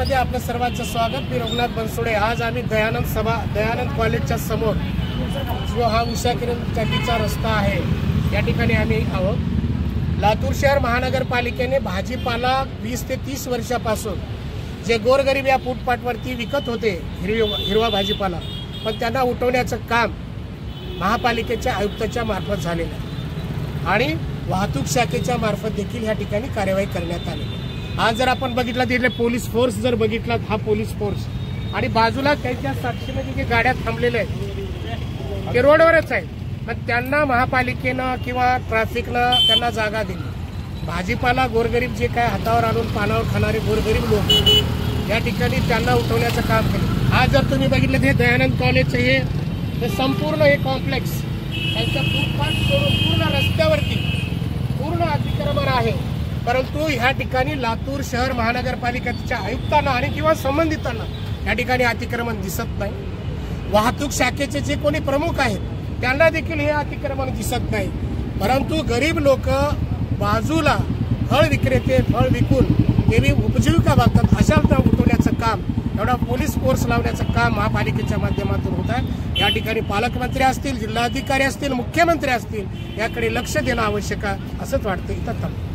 मध्ये आपलं सर्वांचं स्वागत। मी रघुनाथ बनसोडे। आज आम्ही दयानंद कॉलेजच्या समोर जो हा उषा किरण चक्कीचा रस्ता आहे या ठिकाणी आम्ही आहोत। लातूर शहर महानगरपालिकेने भाजीपाला 20 ते 30 वर्षापासून जे गोरगरीब या फुटपाथवरती विकत होते हिरवा भाजीपाला, पण त्यांना उठवण्याचं काम महापालिकेच्या आयुक्ताच्या मार्फत झालेलं आहे आणि वाहतूक शाखेच्या मार्फत देखील या ठिकाणी कार्यवाही करण्यात आली। आज जर आपण बघितलं तिथले पोलीस फोर्स जर बघितला, हा पोलीस फोर्स आणि बाजूला त्यांच्या साक्षीमध्ये जे गाड्या थांबलेल्या आहेत ते रोडवरच आहेत, पण त्यांना महापालिकेनं किंवा ट्रॅफिकनं त्यांना जागा दिली। भाजीपाला गोरगरीब जे काय हातावर आणून पानावर खाणारे गोरगरीब लोक या ठिकाणी त्यांना उठवण्याचं काम केलं। आज जर तुम्ही बघितलं ते दयानंद कॉलेजचं हे संपूर्ण हे कॉम्प्लेक्स त्यांच्या फुटपाथ सोडून पूर्ण रस्त्यावरती पूर्ण अतिक्रमण आहे, परंतु ह्या ठिकाणी लातूर शहर महानगरपालिकेच्या आयुक्तांना आणि किंवा संबंधितांना या ठिकाणी अतिक्रमण दिसत नाही। वाहतूक शाखेचे जे कोणी प्रमुख आहेत त्यांना देखील हे अतिक्रमण दिसत नाही, परंतु गरीब लोक बाजूला फळ विक्रेते फळ विकून ते उपजीविका बघतात, अशांना उठवण्याचं काम, एवढा पोलीस फोर्स लावण्याचं काम महापालिकेच्या माध्यमातून होत आहे। या ठिकाणी पालकमंत्री असतील, जिल्हाधिकारी असतील, मुख्यमंत्री असतील, याकडे लक्ष देणं आवश्यक आहे असंच वाटतं। इथं